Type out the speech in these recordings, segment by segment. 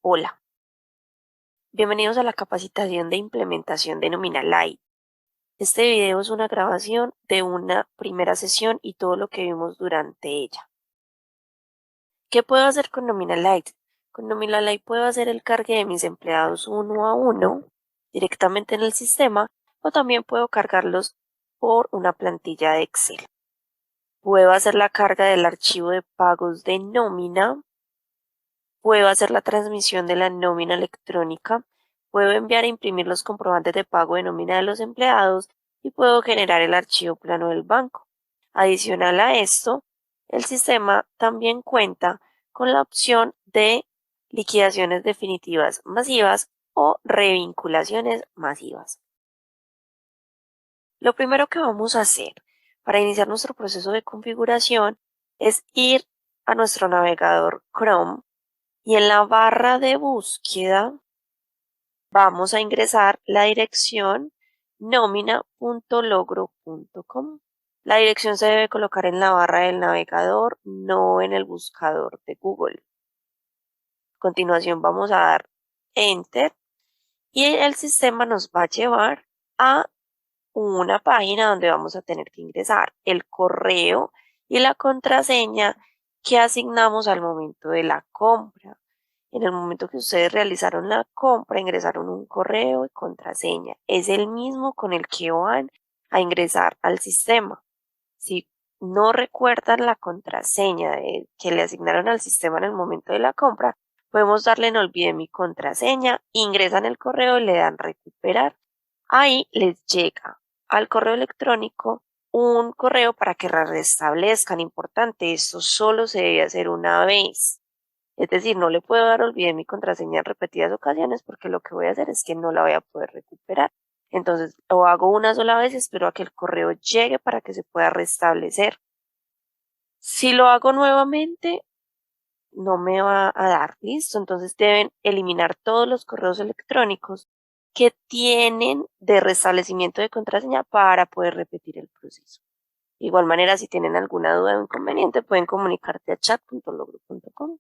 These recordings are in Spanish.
Hola, bienvenidos a la capacitación de implementación de Nominalight. Este video es una grabación de una primera sesión y todo lo que vimos durante ella. ¿Qué puedo hacer con Nominalight? Con Nominalight puedo hacer el cargue de mis empleados uno a uno directamente en el sistema o también puedo cargarlos por una plantilla de Excel. Puedo hacer la carga del archivo de pagos de nómina. Puedo hacer la transmisión de la nómina electrónica, puedo enviar e imprimir los comprobantes de pago de nómina de los empleados y puedo generar el archivo plano del banco. Adicional a esto, el sistema también cuenta con la opción de liquidaciones definitivas masivas o revinculaciones masivas. Lo primero que vamos a hacer para iniciar nuestro proceso de configuración es ir a nuestro navegador Chrome y en la barra de búsqueda vamos a ingresar la dirección nomina.logro.com. La dirección se debe colocar en la barra del navegador, no en el buscador de Google. A continuación vamos a dar Enter y el sistema nos va a llevar a una página donde vamos a tener que ingresar el correo y la contraseña que asignamos al momento de la compra. En el momento que ustedes realizaron la compra, ingresaron un correo y contraseña. Es el mismo con el que van a ingresar al sistema. Si no recuerdan la contraseña que le asignaron al sistema en el momento de la compra, podemos darle en olvide mi contraseña, ingresan el correo y le dan recuperar. Ahí les llega al correo electrónico un correo para que la restablezcan. Importante, esto solo se debe hacer una vez. Es decir, no le puedo dar olvidé mi contraseña en repetidas ocasiones porque lo que voy a hacer es que no la voy a poder recuperar. Entonces lo hago una sola vez y espero a que el correo llegue para que se pueda restablecer. Si lo hago nuevamente, no me va a dar, listo. Entonces deben eliminar todos los correos electrónicos que tienen de restablecimiento de contraseña para poder repetir el proceso. De igual manera, si tienen alguna duda o inconveniente, pueden comunicarte a chat.logro.com.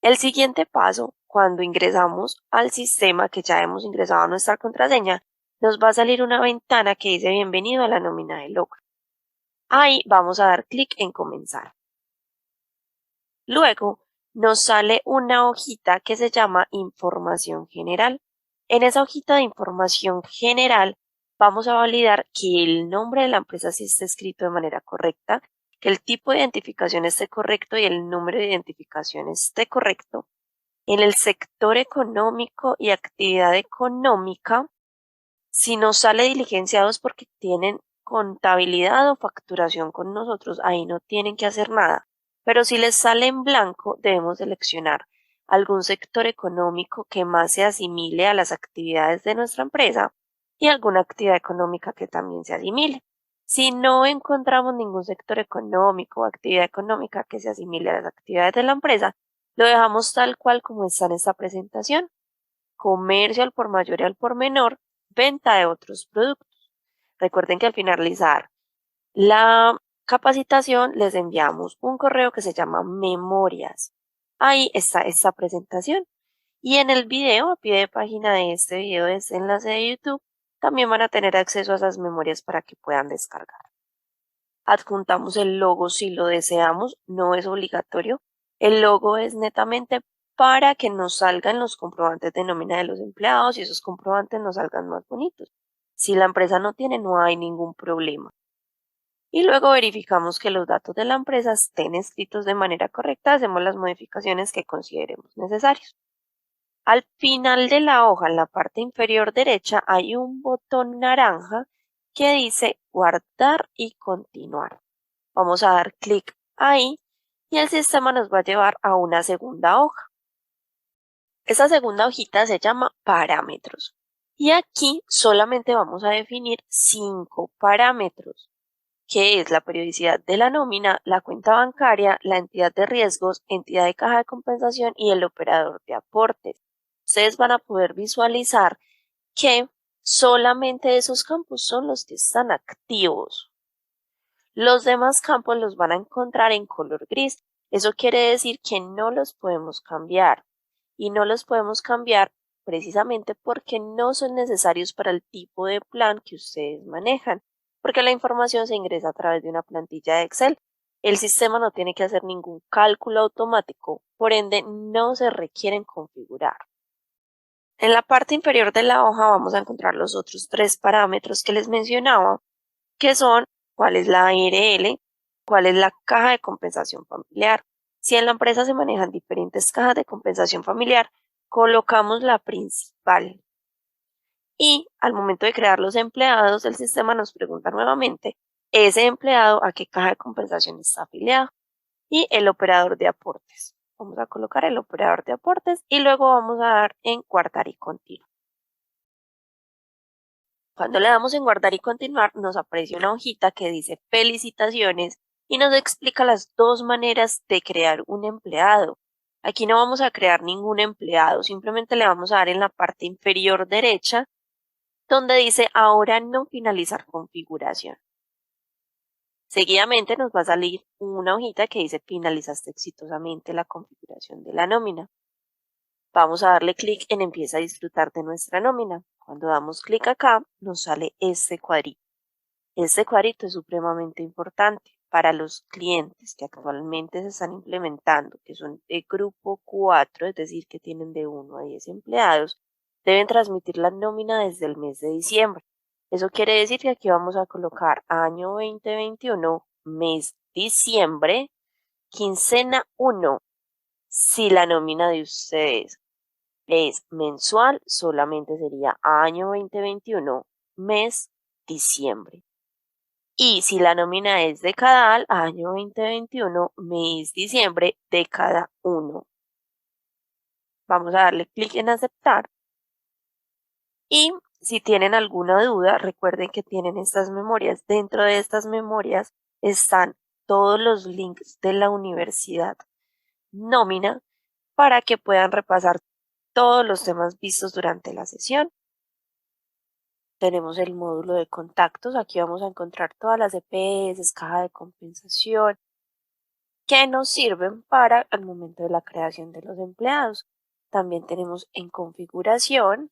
El siguiente paso, cuando ingresamos al sistema que ya hemos ingresado a nuestra contraseña, nos va a salir una ventana que dice bienvenido a la nómina de Logro. Ahí vamos a dar clic en comenzar. Luego nos sale una hojita que se llama información general. En esa hojita de información general vamos a validar que el nombre de la empresa sí esté escrito de manera correcta, que el tipo de identificación esté correcto y el número de identificación esté correcto. En el sector económico y actividad económica, si nos sale diligenciados porque tienen contabilidad o facturación con nosotros, ahí no tienen que hacer nada. Pero si les sale en blanco, debemos seleccionar algún sector económico que más se asimile a las actividades de nuestra empresa y alguna actividad económica que también se asimile. Si no encontramos ningún sector económico o actividad económica que se asimile a las actividades de la empresa, lo dejamos tal cual como está en esta presentación. Comercio al por mayor y al por menor, venta de otros productos. Recuerden que al finalizar la capacitación les enviamos un correo que se llama memorias. Ahí está esta presentación. Y en el video, a pie de página de este video, de este enlace de YouTube, también van a tener acceso a esas memorias para que puedan descargar. Adjuntamos el logo si lo deseamos, no es obligatorio. El logo es netamente para que nos salgan los comprobantes de nómina de los empleados y esos comprobantes nos salgan más bonitos. Si la empresa no tiene, no hay ningún problema. Y luego verificamos que los datos de la empresa estén escritos de manera correcta, hacemos las modificaciones que consideremos necesarias. Al final de la hoja, en la parte inferior derecha, hay un botón naranja que dice guardar y continuar. Vamos a dar clic ahí y el sistema nos va a llevar a una segunda hoja. Esa segunda hojita se llama parámetros. Y aquí solamente vamos a definir 5 parámetros, que es la periodicidad de la nómina, la cuenta bancaria, la entidad de riesgos, entidad de caja de compensación y el operador de aportes. Ustedes van a poder visualizar que solamente esos campos son los que están activos. Los demás campos los van a encontrar en color gris. Eso quiere decir que no los podemos cambiar. y no los podemos cambiar precisamente porque no son necesarios para el tipo de plan que ustedes manejan, porque la información se ingresa a través de una plantilla de Excel. El sistema no tiene que hacer ningún cálculo automático, por ende no se requieren configurar. En la parte inferior de la hoja vamos a encontrar los otros tres parámetros que les mencionaba, que son cuál es la ARL, cuál es la caja de compensación familiar. Si en la empresa se manejan diferentes cajas de compensación familiar, colocamos la principal. Y al momento de crear los empleados, el sistema nos pregunta nuevamente ese empleado a qué caja de compensación está afiliado y el operador de aportes. Vamos a colocar el operador de aportes y luego vamos a dar en guardar y continuar. Cuando le damos en guardar y continuar, nos aparece una hojita que dice felicitaciones y nos explica las dos maneras de crear un empleado. Aquí no vamos a crear ningún empleado, simplemente le vamos a dar en la parte inferior derecha donde dice ahora no finalizar configuración. Seguidamente nos va a salir una hojita que dice finalizaste exitosamente la configuración de la nómina. Vamos a darle clic en empieza a disfrutar de nuestra nómina. Cuando damos clic acá, nos sale este cuadrito. Este cuadrito es supremamente importante para los clientes que actualmente se están implementando, que son de grupo 4, es decir, que tienen de 1 a 10 empleados, deben transmitir la nómina desde el mes de diciembre. Eso quiere decir que aquí vamos a colocar año 2021, mes diciembre, quincena 1. Si la nómina de ustedes es mensual, solamente sería año 2021, mes diciembre. Y si la nómina es decadal, año 2021, mes diciembre, década 1. Vamos a darle clic en aceptar. Y si tienen alguna duda, recuerden que tienen estas memorias. Dentro de estas memorias están todos los links de la universidad nómina para que puedan repasar todos los temas vistos durante la sesión. Tenemos el módulo de contactos. Aquí vamos a encontrar todas las EPS, caja de compensación, que nos sirven para el momento de la creación de los empleados. También tenemos en configuración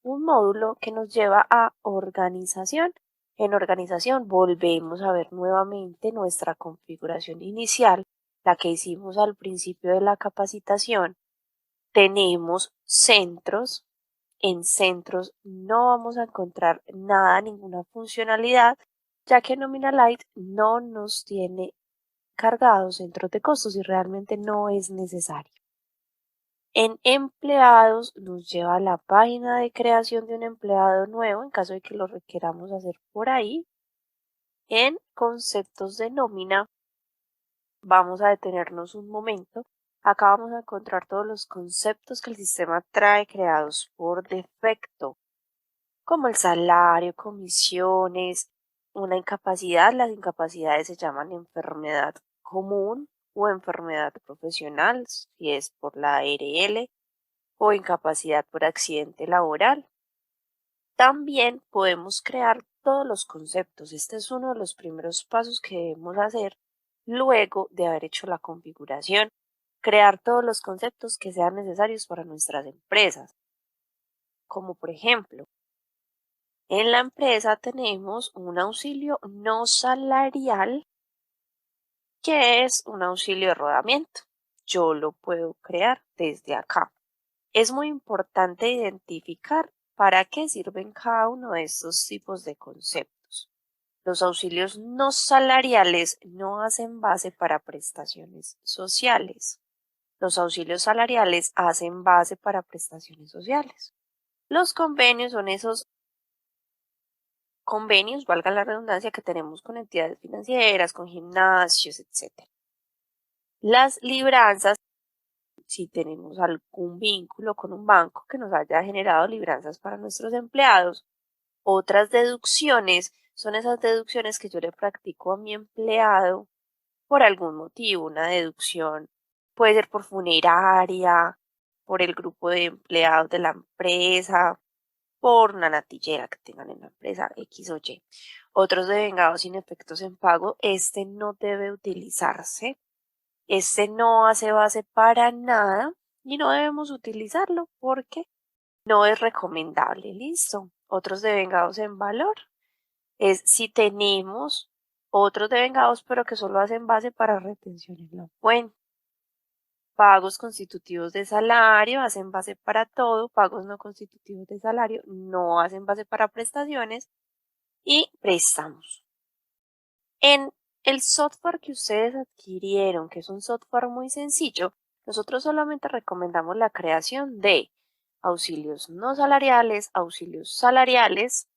un módulo que nos lleva a organización. En organización volvemos a ver nuevamente nuestra configuración inicial, la que hicimos al principio de la capacitación. Tenemos centros. En centros no vamos a encontrar nada, ninguna funcionalidad, ya que Nominalite no nos tiene cargados centros de costos y realmente no es necesario. En empleados nos lleva a la página de creación de un empleado nuevo en caso de que lo requeramos hacer por ahí. En conceptos de nómina vamos a detenernos un momento. Acá vamos a encontrar todos los conceptos que el sistema trae creados por defecto, como el salario, comisiones, una incapacidad. Las incapacidades se llaman enfermedad común o enfermedad profesional, si es por la ARL, o incapacidad por accidente laboral. También podemos crear todos los conceptos. Este es uno de los primeros pasos que debemos hacer luego de haber hecho la configuración. Crear todos los conceptos que sean necesarios para nuestras empresas. Como por ejemplo, en la empresa tenemos un auxilio no salarial que es un auxilio de rodamiento. Yo lo puedo crear desde acá. Es muy importante identificar para qué sirven cada uno de estos tipos de conceptos. Los auxilios no salariales no hacen base para prestaciones sociales. Los auxilios salariales hacen base para prestaciones sociales. Los convenios son esos convenios, valga la redundancia, que tenemos con entidades financieras, con gimnasios, etc. Las libranzas, si tenemos algún vínculo con un banco que nos haya generado libranzas para nuestros empleados. Otras deducciones son esas deducciones que yo le practico a mi empleado por algún motivo. Una deducción puede ser por funeraria, por el grupo de empleados de la empresa, por una natillera que tengan en la empresa X o Y. Otros de vengados sin efectos en pago, este no debe utilizarse. Este no hace base para nada y no debemos utilizarlo porque no es recomendable. Listo. Otros devengados en valor es si tenemos otros devengados pero que solo hacen base para retención en la fuente. Pagos constitutivos de salario hacen base para todo, pagos no constitutivos de salario no hacen base para prestaciones y préstamos. En el software que ustedes adquirieron, que es un software muy sencillo, nosotros solamente recomendamos la creación de auxilios no salariales, auxilios salariales,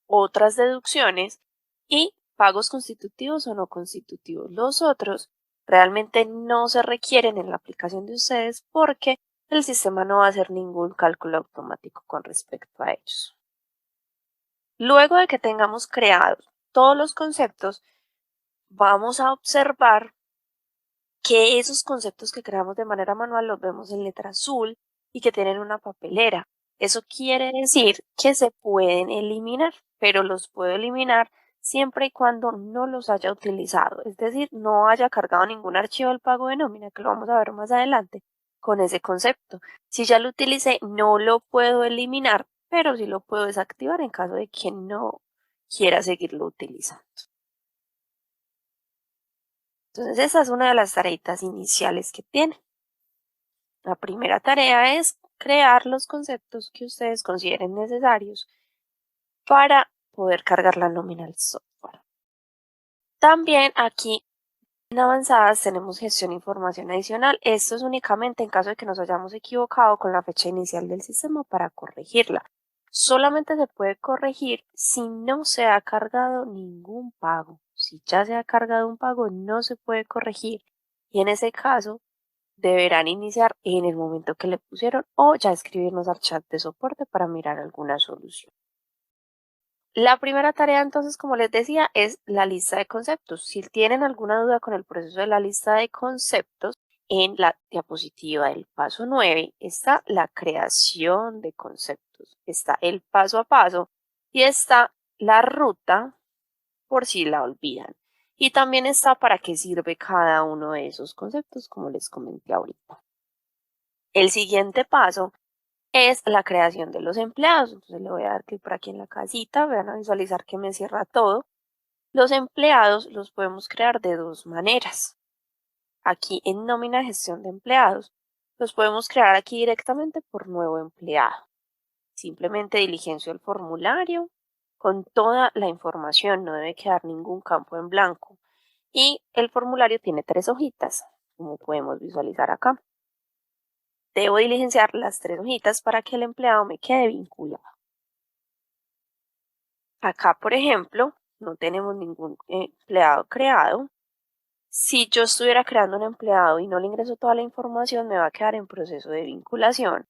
otras deducciones y pagos constitutivos o no constitutivos. Los otros realmente no se requieren en la aplicación de ustedes porque el sistema no va a hacer ningún cálculo automático con respecto a ellos. Luego de que tengamos creados todos los conceptos, vamos a observar que esos conceptos que creamos de manera manual los vemos en letra azul y que tienen una papelera. Eso quiere decir que se pueden eliminar, pero los puedo eliminar siempre y cuando no los haya utilizado, es decir, no haya cargado ningún archivo del pago de nómina, que lo vamos a ver más adelante con ese concepto. Si ya lo utilicé, no lo puedo eliminar, pero sí lo puedo desactivar en caso de que no quiera seguirlo utilizando. Entonces, esa es una de las tareitas iniciales que tiene. La primera tarea es crear los conceptos que ustedes consideren necesarios para poder cargar la nómina al software. También aquí en avanzadas tenemos gestión de información adicional. Esto es únicamente en caso de que nos hayamos equivocado con la fecha inicial del sistema para corregirla. Solamente se puede corregir si no se ha cargado ningún pago. Si ya se ha cargado un pago, no se puede corregir. Y en ese caso, deberán iniciar en el momento que le pusieron o ya escribirnos al chat de soporte para mirar alguna solución. La primera tarea, entonces, como les decía, es la lista de conceptos. Si tienen alguna duda con el proceso de la lista de conceptos, en la diapositiva del paso 9 está la creación de conceptos, está el paso a paso y está la ruta por si la olvidan. Y también está para qué sirve cada uno de esos conceptos, como les comenté ahorita. El siguiente paso es la creación de los empleados. Entonces le voy a dar clic por aquí en la casita, van a visualizar que me cierra todo. Los empleados los podemos crear de dos maneras. Aquí en nómina gestión de empleados, los podemos crear aquí directamente por nuevo empleado. Simplemente diligencio el formulario con toda la información, no debe quedar ningún campo en blanco. Y el formulario tiene 3 hojitas, como podemos visualizar acá. Debo diligenciar las 3 hojitas para que el empleado me quede vinculado. Acá, por ejemplo, no tenemos ningún empleado creado. Si yo estuviera creando un empleado y no le ingreso toda la información, me va a quedar en proceso de vinculación.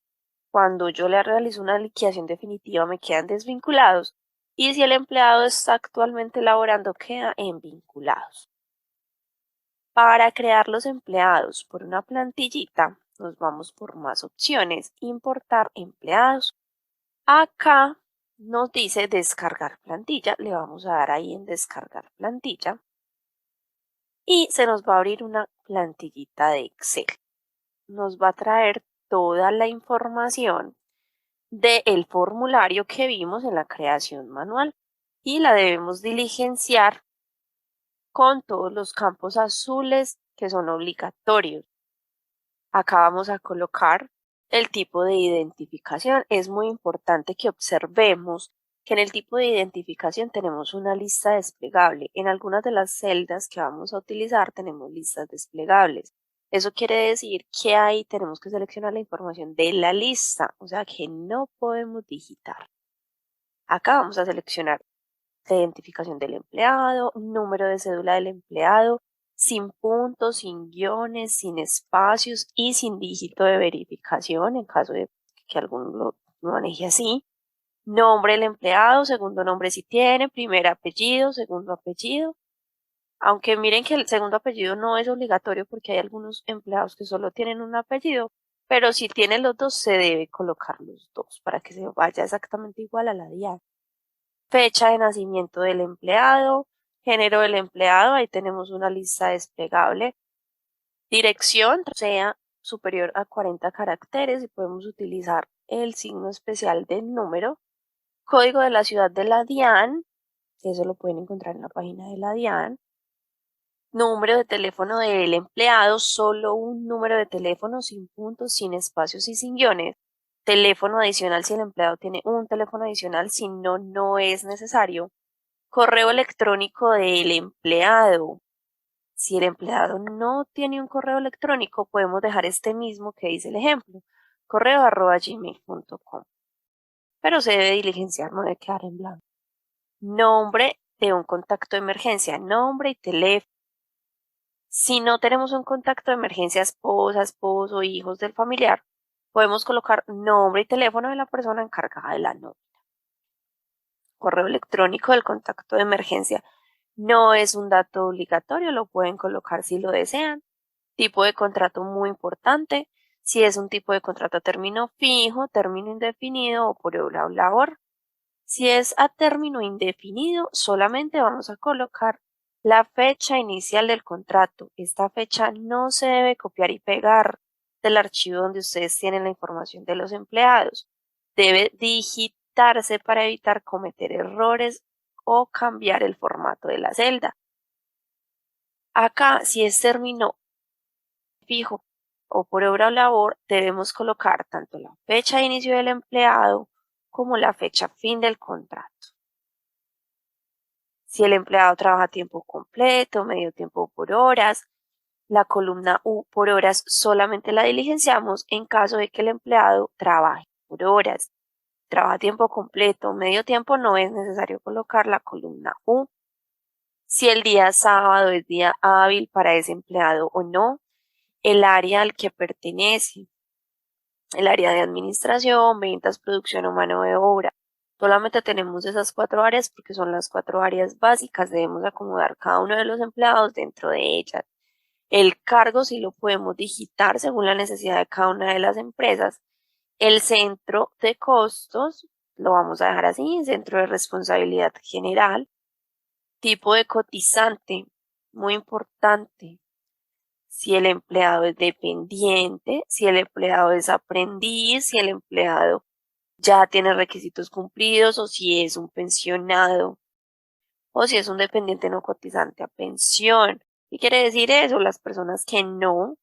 Cuando yo le realizo una liquidación definitiva, me quedan desvinculados. Y si el empleado está actualmente laborando, queda en vinculados. Para crear los empleados por una plantillita, nos vamos por más opciones. Importar empleados. Acá nos dice descargar plantilla. Le vamos a dar ahí en descargar plantilla. Y se nos va a abrir una plantillita de Excel. Nos va a traer toda la información del formulario que vimos en la creación manual y la debemos diligenciar con todos los campos azules que son obligatorios. Acá vamos a colocar el tipo de identificación. Es muy importante que observemos que en el tipo de identificación tenemos una lista desplegable. En algunas de las celdas que vamos a utilizar tenemos listas desplegables. Eso quiere decir que ahí tenemos que seleccionar la información de la lista, o sea que no podemos digitar. Acá vamos a seleccionar la identificación del empleado, número de cédula del empleado, sin puntos, sin guiones, sin espacios y sin dígito de verificación en caso de que alguno lo maneje así. Nombre del empleado, segundo nombre si tiene, primer apellido, segundo apellido. Aunque miren que el segundo apellido no es obligatorio porque hay algunos empleados que solo tienen un apellido, pero si tienen los dos se debe colocar los dos para que se vaya exactamente igual a la diaria. Fecha de nacimiento del empleado, género del empleado, ahí tenemos una lista desplegable. Dirección, sea superior a 40 caracteres y podemos utilizar el signo especial del número, código de la ciudad de la DIAN, que eso lo pueden encontrar en la página de la DIAN, número de teléfono del empleado, solo un número de teléfono sin puntos, sin espacios y sin guiones. Teléfono adicional si el empleado tiene un teléfono adicional, si no, no es necesario. Correo electrónico del empleado. Si el empleado no tiene un correo electrónico, podemos dejar este mismo que dice el ejemplo, correo@gmail.com. Pero se debe diligenciar, no debe quedar en blanco. Nombre de un contacto de emergencia, nombre y teléfono. Si no tenemos un contacto de emergencia, esposa, esposo, hijos del familiar, podemos colocar nombre y teléfono de la persona encargada de la nota. Correo electrónico del contacto de emergencia no es un dato obligatorio, lo pueden colocar si lo desean. Tipo de contrato muy importante, si es un tipo de contrato a término fijo, término indefinido o por obra o labor. Si es a término indefinido, solamente vamos a colocar la fecha inicial del contrato. Esta fecha no se debe copiar y pegar del archivo donde ustedes tienen la información de los empleados. Debe digitarse para evitar cometer errores o cambiar el formato de la celda. Acá, si es término fijo o por obra o labor, debemos colocar tanto la fecha de inicio del empleado como la fecha fin del contrato. Si el empleado trabaja a tiempo completo, medio tiempo por horas, la columna U por horas solamente la diligenciamos en caso de que el empleado trabaje por horas. Trabaja a tiempo completo, medio tiempo, no es necesario colocar la columna U. Si el día sábado es día hábil para ese empleado o no, el área al que pertenece, el área de administración, ventas, producción o mano de obra. Solamente tenemos esas 4 áreas porque son las 4 áreas básicas. Debemos acomodar cada uno de los empleados dentro de ellas. El cargo sí lo podemos digitar según la necesidad de cada una de las empresas. El centro de costos lo vamos a dejar así, centro de responsabilidad general. Tipo de cotizante, muy importante. Si el empleado es dependiente, si el empleado es aprendiz, si el empleado ya tiene requisitos cumplidos o si es un pensionado o si es un dependiente no cotizante a pensión. ¿Qué quiere decir eso? Las personas que no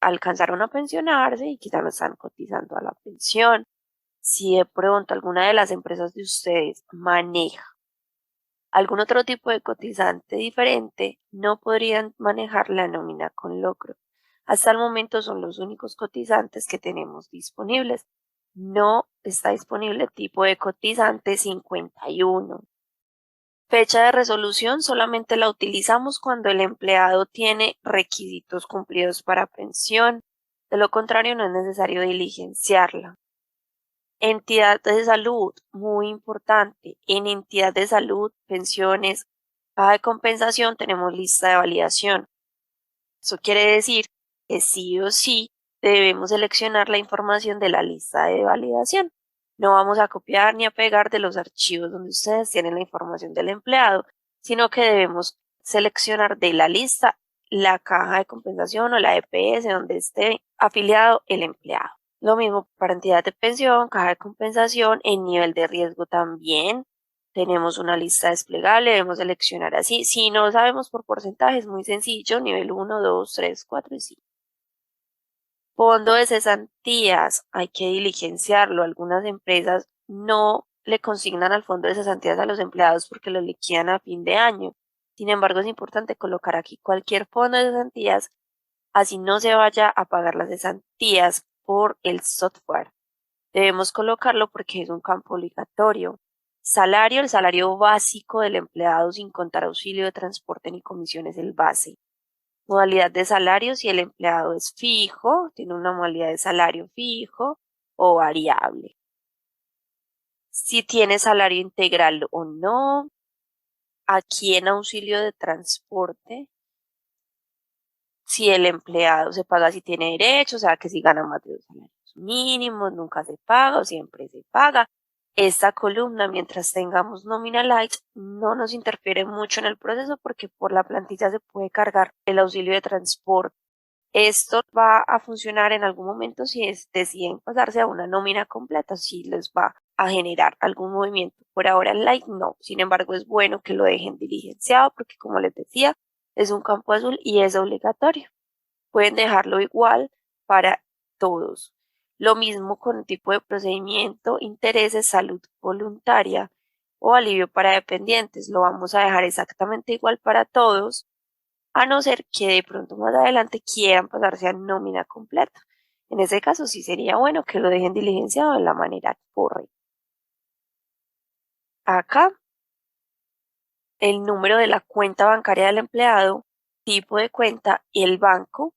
alcanzaron a pensionarse y quizás no están cotizando a la pensión. Si de pronto alguna de las empresas de ustedes maneja algún otro tipo de cotizante diferente, no podrían manejar la nómina con logro. Hasta el momento son los únicos cotizantes que tenemos disponibles. No está disponible el tipo de cotizante 51. Fecha de resolución solamente la utilizamos cuando el empleado tiene requisitos cumplidos para pensión. De lo contrario, no es necesario diligenciarla. Entidad de salud, muy importante. En entidad de salud, pensiones, paga de compensación, tenemos lista de validación. Eso quiere decir que sí o sí debemos seleccionar la información de la lista de validación. No vamos a copiar ni a pegar de los archivos donde ustedes tienen la información del empleado, sino que debemos seleccionar de la lista la caja de compensación o la EPS donde esté afiliado el empleado. Lo mismo para entidad de pensión, caja de compensación, en nivel de riesgo también. Tenemos una lista desplegable, debemos seleccionar así. Si no sabemos por porcentaje, es muy sencillo, nivel 1, 2, 3, 4 y 5. Fondo de cesantías, hay que diligenciarlo. Algunas empresas no le consignan al fondo de cesantías a los empleados porque lo liquidan a fin de año. Sin embargo, es importante colocar aquí cualquier fondo de cesantías, así no se vaya a pagar las cesantías por el software. Debemos colocarlo porque es un campo obligatorio. Salario, el salario básico del empleado sin contar auxilio de transporte ni comisiones, el base. Modalidad de salario, si el empleado es fijo, tiene una modalidad de salario fijo o variable. Si tiene salario integral o no. Aquí en auxilio de transporte, si el empleado se paga si tiene derecho, o sea que si gana más de 2 salarios mínimos, nunca se paga o siempre se paga. Esta columna, mientras tengamos nómina light, no nos interfiere mucho en el proceso porque por la plantilla se puede cargar el auxilio de transporte. Esto va a funcionar en algún momento si deciden pasarse a una nómina completa, si les va a generar algún movimiento. Por ahora el like no, sin embargo es bueno que lo dejen diligenciado porque como les decía, es un campo azul y es obligatorio. Pueden dejarlo igual para todos. Lo mismo con el tipo de procedimiento, intereses, salud voluntaria o alivio para dependientes. Lo vamos a dejar exactamente igual para todos, a no ser que de pronto más adelante quieran pasarse a nómina completa. En ese caso sí sería bueno que lo dejen diligenciado de la manera correcta. Acá, el número de la cuenta bancaria del empleado, tipo de cuenta y el banco.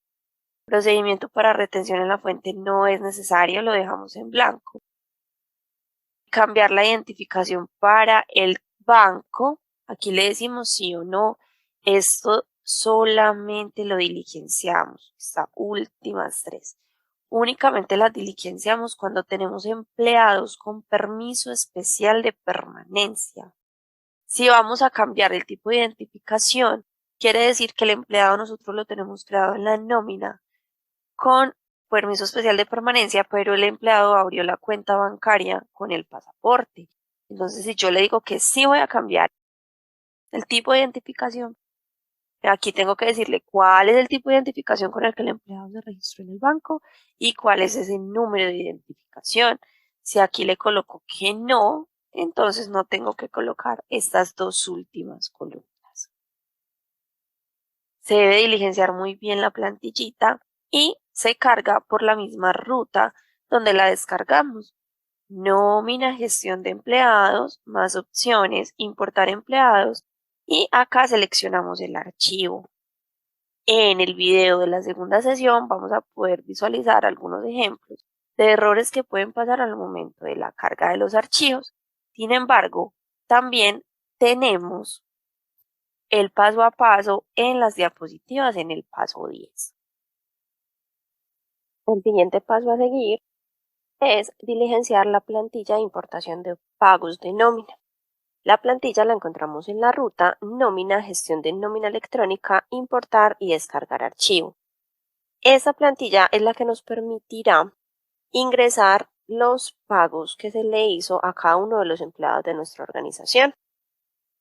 Procedimiento para retención en la fuente no es necesario, lo dejamos en blanco. Cambiar la identificación para el banco, aquí le decimos sí o no. Esto solamente lo diligenciamos, estas últimas tres. Únicamente las diligenciamos cuando tenemos empleados con permiso especial de permanencia. Si vamos a cambiar el tipo de identificación, quiere decir que el empleado nosotros lo tenemos creado en la nómina con permiso especial de permanencia, pero el empleado abrió la cuenta bancaria con el pasaporte. Entonces, si yo le digo que sí voy a cambiar el tipo de identificación, aquí tengo que decirle cuál es el tipo de identificación con el que el empleado se registró en el banco y cuál es ese número de identificación. Si aquí le coloco que no, entonces no tengo que colocar estas dos últimas columnas. Se debe diligenciar muy bien la plantillita y se carga por la misma ruta donde la descargamos. Nómina, gestión de empleados, más opciones, importar empleados y acá seleccionamos el archivo. En el video de la segunda sesión vamos a poder visualizar algunos ejemplos de errores que pueden pasar al momento de la carga de los archivos. Sin embargo, también tenemos el paso a paso en las diapositivas en el paso 10. El siguiente paso a seguir es diligenciar la plantilla de importación de pagos de nómina. La plantilla la encontramos en la ruta nómina, gestión de nómina electrónica, importar y descargar archivo. Esta plantilla es la que nos permitirá ingresar los pagos que se le hizo a cada uno de los empleados de nuestra organización.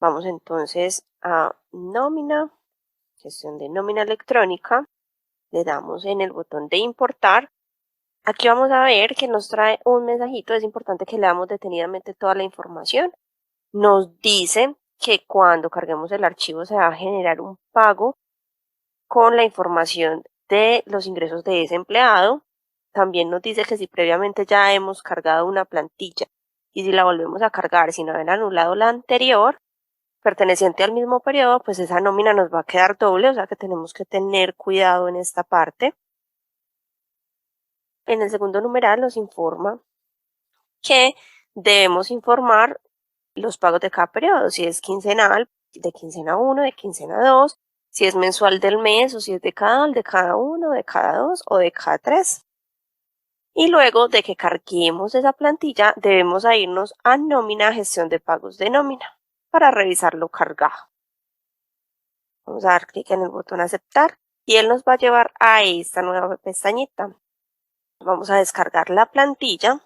Vamos entonces a nómina, gestión de nómina electrónica, le damos en el botón de importar. Aquí vamos a ver que nos trae un mensajito, es importante que leamos detenidamente toda la información. Nos dice que cuando carguemos el archivo se va a generar un pago con la información de los ingresos de ese empleado. También nos dice que si previamente ya hemos cargado una plantilla y si la volvemos a cargar sin haber anulado la anterior, perteneciente al mismo periodo, pues esa nómina nos va a quedar doble, o sea que tenemos que tener cuidado en esta parte. En el segundo numeral nos informa que debemos informar los pagos de cada periodo, si es quincenal, de quincena 1, de quincena 2, si es mensual del mes o si es de cada 1, de cada 2 o de cada 3. Y luego de que carguemos esa plantilla, debemos irnos a nómina, gestión de pagos de nómina para revisar lo cargado. Vamos a dar clic en el botón aceptar y él nos va a llevar a esta nueva pestañita. Vamos a descargar la plantilla.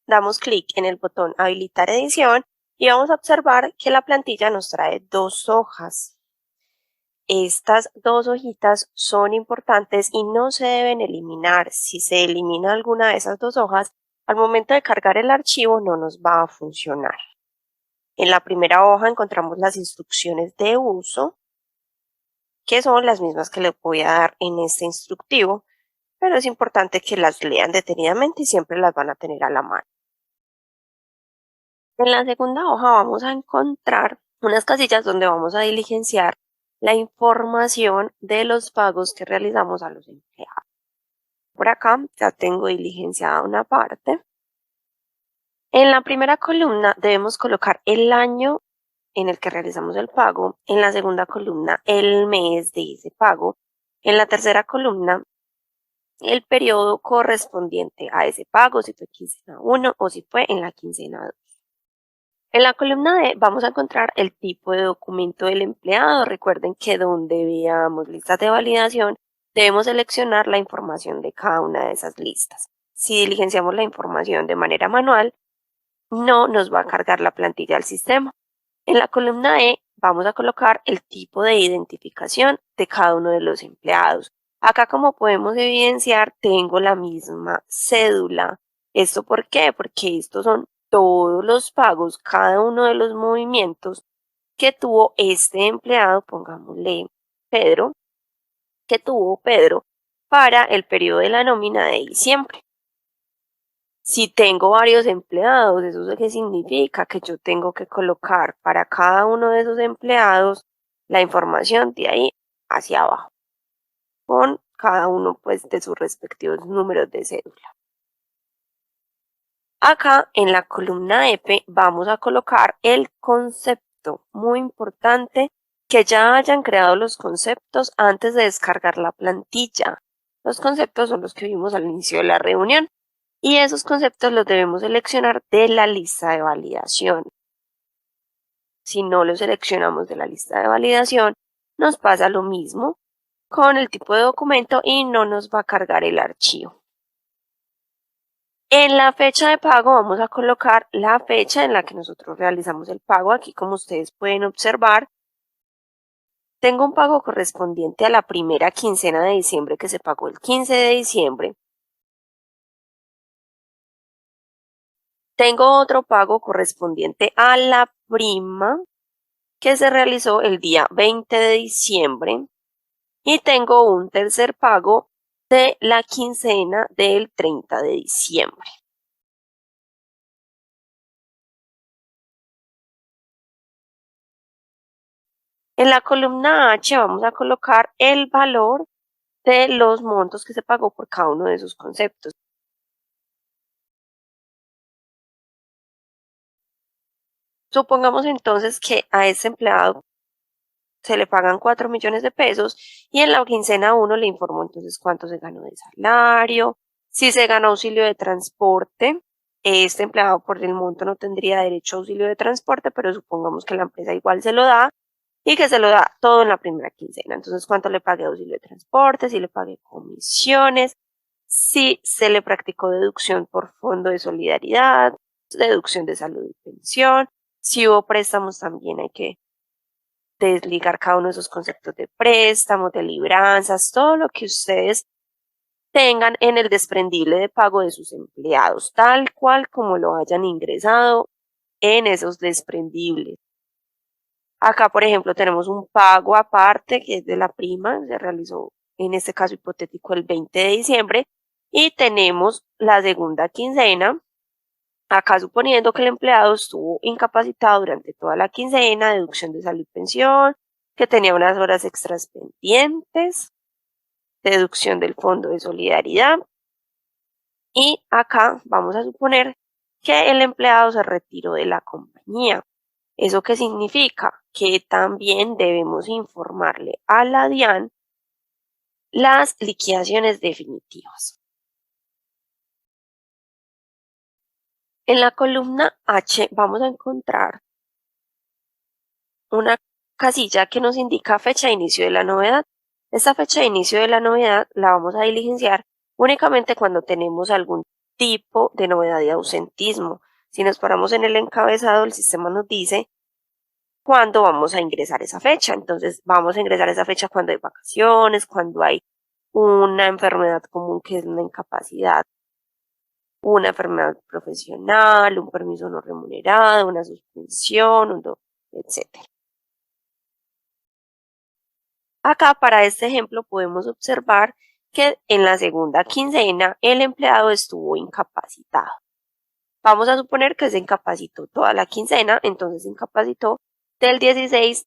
Damos clic en el botón habilitar edición y vamos a observar que la plantilla nos trae dos hojas. Estas dos hojitas son importantes y no se deben eliminar. Si se elimina alguna de esas dos hojas, al momento de cargar el archivo no nos va a funcionar. En la primera hoja encontramos las instrucciones de uso, que son las mismas que le voy a dar en este instructivo, pero es importante que las lean detenidamente y siempre las van a tener a la mano. En la segunda hoja vamos a encontrar unas casillas donde vamos a diligenciar la información de los pagos que realizamos a los empleados. Por acá ya tengo diligenciada una parte. En la primera columna debemos colocar el año en el que realizamos el pago. En la segunda columna el mes de ese pago. En la tercera columna el periodo correspondiente a ese pago, si fue quincena 1 o si fue en la quincena 2. En la columna D vamos a encontrar el tipo de documento del empleado. Recuerden que donde veamos listas de validación, debemos seleccionar la información de cada una de esas listas. Si diligenciamos la información de manera manual, no nos va a cargar la plantilla al sistema. En la columna E vamos a colocar el tipo de identificación de cada uno de los empleados. Acá, como podemos evidenciar, tengo la misma cédula. ¿Esto por qué? Porque estos son todos los pagos, cada uno de los movimientos que tuvo este empleado, pongámosle Pedro, que tuvo Pedro para el periodo de la nómina de diciembre. Si tengo varios empleados, ¿eso qué significa? Que yo tengo que colocar para cada uno de esos empleados la información de ahí hacia abajo, con cada uno pues de sus respectivos números de cédula. Acá en la columna F vamos a colocar el concepto. Muy importante que ya hayan creado los conceptos antes de descargar la plantilla. Los conceptos son los que vimos al inicio de la reunión. Y esos conceptos los debemos seleccionar de la lista de validación. Si no los seleccionamos de la lista de validación, nos pasa lo mismo con el tipo de documento y no nos va a cargar el archivo. En la fecha de pago vamos a colocar la fecha en la que nosotros realizamos el pago. Aquí, como ustedes pueden observar, tengo un pago correspondiente a la primera quincena de diciembre que se pagó el 15 de diciembre. Tengo otro pago correspondiente a la prima que se realizó el día 20 de diciembre y tengo un tercer pago de la quincena del 30 de diciembre. En la columna H vamos a colocar el valor de los montos que se pagó por cada uno de esos conceptos. Supongamos entonces que a ese empleado se le pagan 4 millones de pesos y en la quincena 1 le informó entonces cuánto se ganó de salario, si se ganó auxilio de transporte. Este empleado por el monto no tendría derecho a auxilio de transporte, pero supongamos que la empresa igual se lo da y que se lo da todo en la primera quincena. Entonces, ¿cuánto le pagué auxilio de transporte? Si le pagué comisiones, si se le practicó deducción por fondo de solidaridad, deducción de salud y pensión. Si hubo préstamos, también hay que desligar cada uno de esos conceptos de préstamos, de libranzas, todo lo que ustedes tengan en el desprendible de pago de sus empleados, tal cual como lo hayan ingresado en esos desprendibles. Acá, por ejemplo, tenemos un pago aparte que es de la prima, se realizó en este caso hipotético el 20 de diciembre, y tenemos la segunda quincena, acá suponiendo que el empleado estuvo incapacitado durante toda la quincena, deducción de salud y pensión, que tenía unas horas extras pendientes, deducción del fondo de solidaridad, y acá vamos a suponer que el empleado se retiró de la compañía. ¿Eso qué significa? Que también debemos informarle a la DIAN las liquidaciones definitivas. En la columna H vamos a encontrar una casilla que nos indica fecha de inicio de la novedad. Esta fecha de inicio de la novedad la vamos a diligenciar únicamente cuando tenemos algún tipo de novedad de ausentismo. Si nos paramos en el encabezado, el sistema nos dice cuándo vamos a ingresar esa fecha. Entonces, vamos a ingresar esa fecha cuando hay vacaciones, cuando hay una enfermedad común que es una incapacidad, una enfermedad profesional, un permiso no remunerado, una suspensión, etc. Acá, para este ejemplo, podemos observar que en la segunda quincena el empleado estuvo incapacitado. Vamos a suponer que se incapacitó toda la quincena, entonces se incapacitó del 16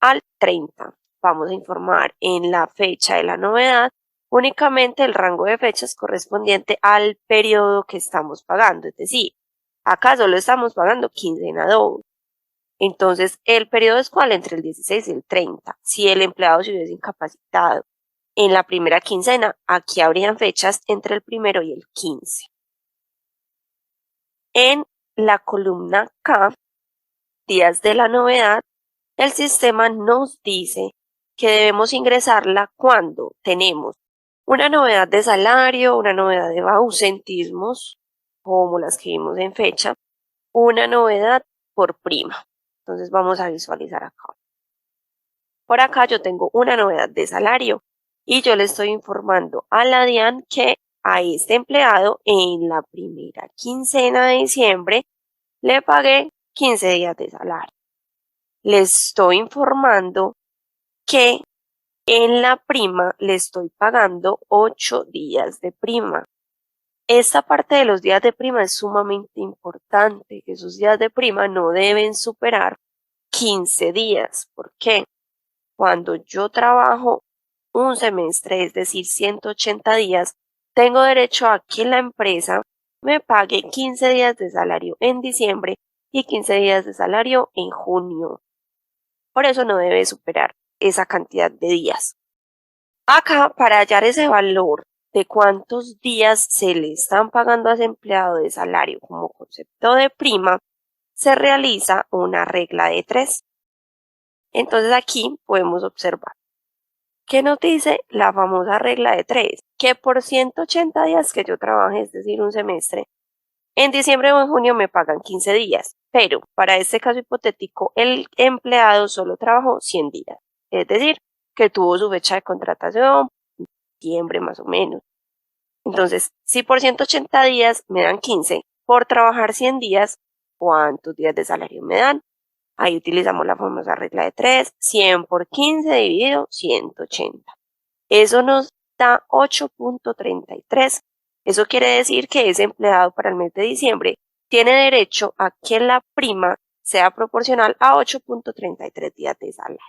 al 30. Vamos a informar en la fecha de la novedad únicamente el rango de fechas correspondiente al periodo que estamos pagando. Es decir, acá solo estamos pagando quincena doble. Entonces, ¿el periodo es cuál? Entre el 16 y el 30. Si el empleado se hubiese incapacitado en la primera quincena, aquí habrían fechas entre el 1 y el 15. En la columna K días de la novedad, el sistema nos dice que debemos ingresarla cuando tenemos una novedad de salario, una novedad de ausentismos, como las que vimos en fecha, una novedad por prima. Entonces vamos a visualizar acá. Por acá yo tengo una novedad de salario y yo le estoy informando a la DIAN que a este empleado en la primera quincena de diciembre le pagué 15 días de salario. Le estoy informando que en la prima le estoy pagando 8 días de prima. Esta parte de los días de prima es sumamente importante, que esos días de prima no deben superar 15 días. ¿Por qué? Cuando yo trabajo un semestre, es decir, 180 días, tengo derecho a que la empresa me pague 15 días de salario en diciembre y 15 días de salario en junio. Por eso no debe superar esa cantidad de días. Acá, para hallar ese valor de cuántos días se le están pagando a ese empleado de salario como concepto de prima, se realiza una regla de 3. Entonces aquí podemos observar que nos dice la famosa regla de 3, que por 180 días que yo trabaje, es decir, un semestre, en diciembre o en junio me pagan 15 días, pero para este caso hipotético el empleado solo trabajó 100 días, es decir, que tuvo su fecha de contratación en diciembre más o menos. Entonces, si por 180 días me dan 15, por trabajar 100 días, ¿cuántos días de salario me dan? Ahí utilizamos la famosa regla de 3, 100 por 15 dividido 180. Eso nos da 8.33. Eso quiere decir que ese empleado para el mes de diciembre tiene derecho a que la prima sea proporcional a 8.33 días de salario.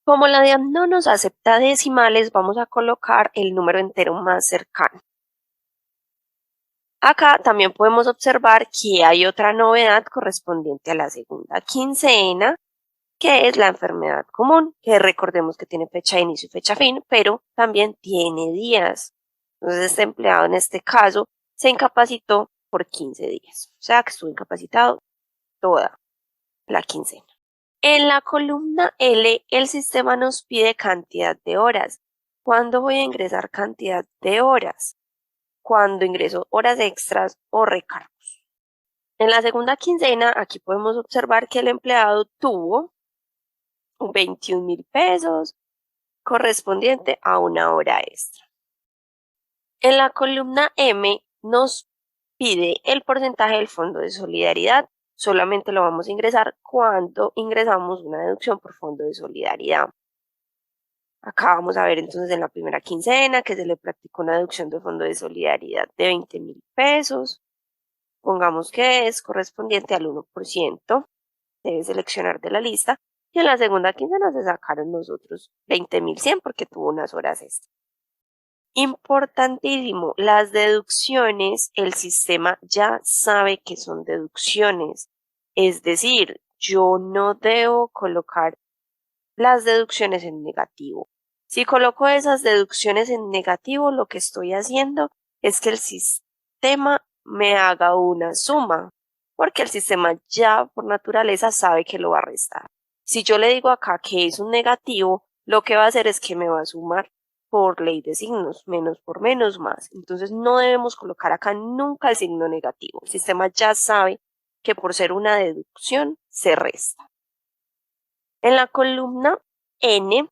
Como la DIAN no nos acepta decimales, vamos a colocar el número entero más cercano. Acá también podemos observar que hay otra novedad correspondiente a la segunda quincena, que es la enfermedad común, que recordemos que tiene fecha de inicio y fecha fin, pero también tiene días. Entonces, este empleado en este caso se incapacitó por 15 días, o sea que estuvo incapacitado toda la quincena. En la columna L, el sistema nos pide cantidad de horas. ¿Cuándo voy a ingresar cantidad de horas? Cuando ingreso horas extras o recargos. En la segunda quincena, aquí podemos observar que el empleado tuvo 21,000 pesos correspondiente a una hora extra. En la columna M nos pide el porcentaje del fondo de solidaridad. Solamente lo vamos a ingresar cuando ingresamos una deducción por fondo de solidaridad. Acá vamos a ver entonces en la primera quincena que se le practicó una deducción de fondo de solidaridad de 20,000 pesos. Pongamos que es correspondiente al 1%. Debe seleccionar de la lista. Y en la segunda quincena se sacaron los otros 20,100 porque tuvo unas horas extra. Importantísimo, las deducciones, el sistema ya sabe que son deducciones. Es decir, yo no debo colocar las deducciones en negativo. Si coloco esas deducciones en negativo, lo que estoy haciendo es que el sistema me haga una suma, porque el sistema ya por naturaleza sabe que lo va a restar. Si yo le digo acá que es un negativo, lo que va a hacer es que me va a sumar por ley de signos, menos por menos más. Entonces no debemos colocar acá nunca el signo negativo. El sistema ya sabe que por ser una deducción se resta. En la columna N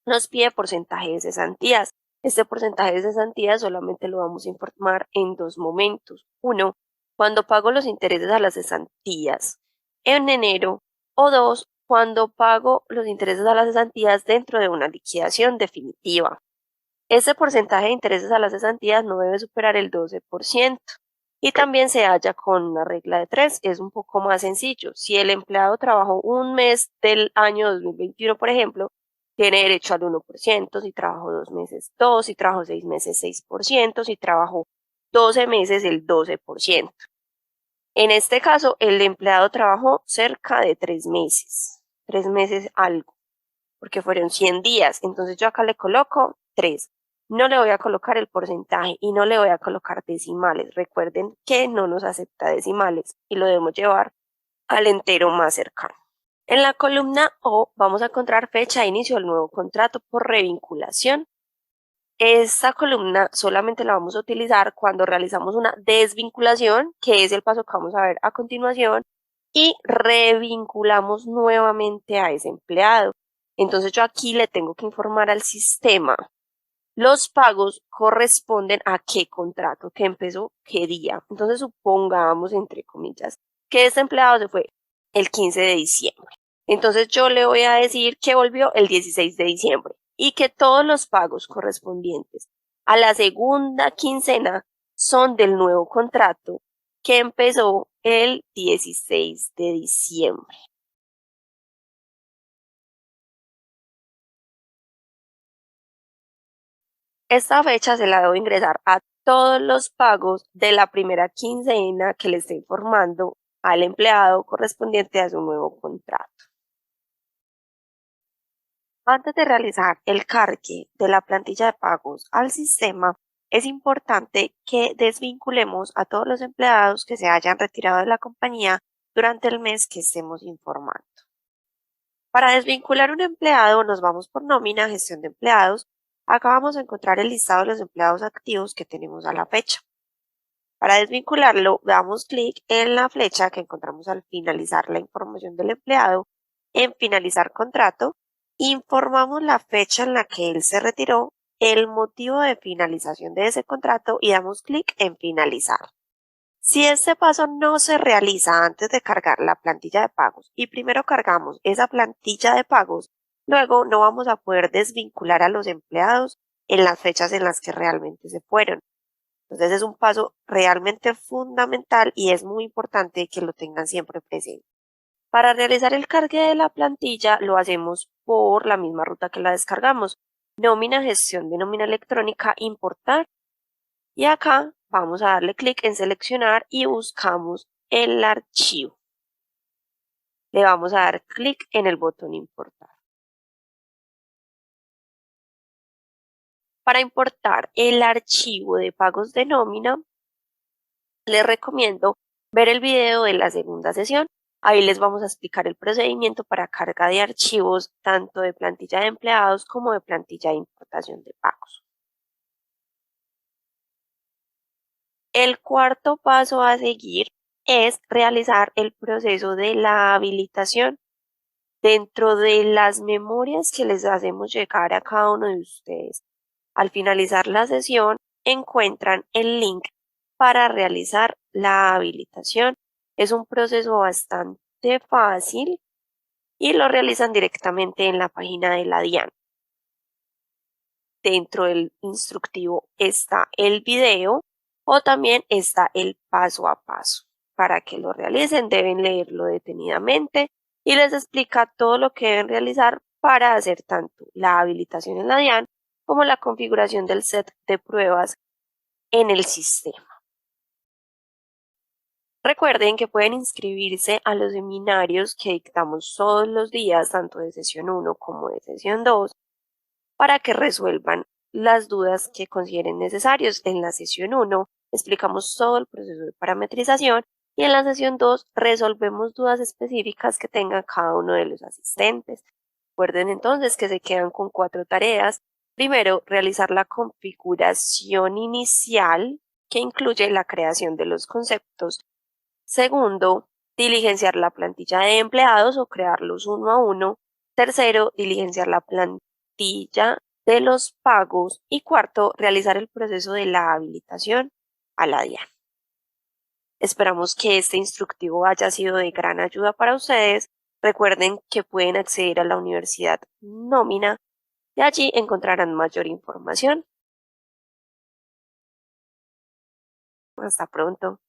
nos pide porcentaje de cesantías. Este porcentaje de cesantías solamente lo vamos a informar en dos momentos. Uno, cuando pago los intereses a las cesantías en enero, o dos, cuando pago los intereses a las cesantías dentro de una liquidación definitiva. Este porcentaje de intereses a las cesantías no debe superar el 12%. Y también se halla con una regla de 3, es un poco más sencillo. Si el empleado trabajó un mes del año 2021, por ejemplo, tiene derecho al 1%, si trabajó 2 meses 2, si trabajó 6 meses 6%, si trabajó 12 meses el 12%. En este caso, el empleado trabajó cerca de 3 meses algo, porque fueron 100 días. Entonces yo acá le coloco 3. No le voy a colocar el porcentaje y no le voy a colocar decimales. Recuerden que no nos acepta decimales y lo debemos llevar al entero más cercano. En la columna O vamos a encontrar fecha de inicio del nuevo contrato por revinculación. Esta columna solamente la vamos a utilizar cuando realizamos una desvinculación, que es el paso que vamos a ver a continuación, y revinculamos nuevamente a ese empleado. Entonces yo aquí le tengo que informar al sistema. Los pagos corresponden a qué contrato, que empezó qué día. Entonces supongamos, entre comillas, que este empleado se fue el 15 de diciembre. Entonces yo le voy a decir que volvió el 16 de diciembre y que todos los pagos correspondientes a la segunda quincena son del nuevo contrato que empezó el 16 de diciembre. Esta fecha se la debo ingresar a todos los pagos de la primera quincena que le esté informando al empleado correspondiente a su nuevo contrato. Antes de realizar el cargue de la plantilla de pagos al sistema, es importante que desvinculemos a todos los empleados que se hayan retirado de la compañía durante el mes que estemos informando. Para desvincular un empleado, nos vamos por nómina, gestión de empleados. Acá vamos a encontrar el listado de los empleados activos que tenemos a la fecha. Para desvincularlo, damos clic en la flecha que encontramos al finalizar la información del empleado. En finalizar contrato, informamos la fecha en la que él se retiró, el motivo de finalización de ese contrato y damos clic en finalizar. Si este paso no se realiza antes de cargar la plantilla de pagos y primero cargamos esa plantilla de pagos, luego no vamos a poder desvincular a los empleados en las fechas en las que realmente se fueron. Entonces es un paso realmente fundamental y es muy importante que lo tengan siempre presente. Para realizar el cargue de la plantilla lo hacemos por la misma ruta que la descargamos. Nómina, gestión de nómina electrónica, importar. Y acá vamos a darle clic en seleccionar y buscamos el archivo. Le vamos a dar clic en el botón importar. Para importar el archivo de pagos de nómina, les recomiendo ver el video de la segunda sesión. Ahí les vamos a explicar el procedimiento para carga de archivos tanto de plantilla de empleados como de plantilla de importación de pagos. El cuarto paso a seguir es realizar el proceso de la habilitación. Dentro de las memorias que les hacemos llegar a cada uno de ustedes, al finalizar la sesión encuentran el link para realizar la habilitación. Es un proceso bastante fácil y lo realizan directamente en la página de la DIAN. Dentro del instructivo está el video o también está el paso a paso. Para que lo realicen deben leerlo detenidamente y les explica todo lo que deben realizar para hacer tanto la habilitación en la DIAN como la configuración del set de pruebas en el sistema. Recuerden que pueden inscribirse a los seminarios que dictamos todos los días, tanto de sesión 1 como de sesión 2, para que resuelvan las dudas que consideren necesarios. En la sesión 1 explicamos todo el proceso de parametrización y en la sesión 2 resolvemos dudas específicas que tenga cada uno de los asistentes. Recuerden entonces que se quedan con 4 tareas. Primero, realizar la configuración inicial que incluye la creación de los conceptos. Segundo, diligenciar la plantilla de empleados o crearlos uno a uno. Tercero, diligenciar la plantilla de los pagos. Y cuarto, realizar el proceso de la habilitación a la DIAN. Esperamos que este instructivo haya sido de gran ayuda para ustedes. Recuerden que pueden acceder a la Universidad Nómina y allí encontrarán mayor información. Hasta pronto.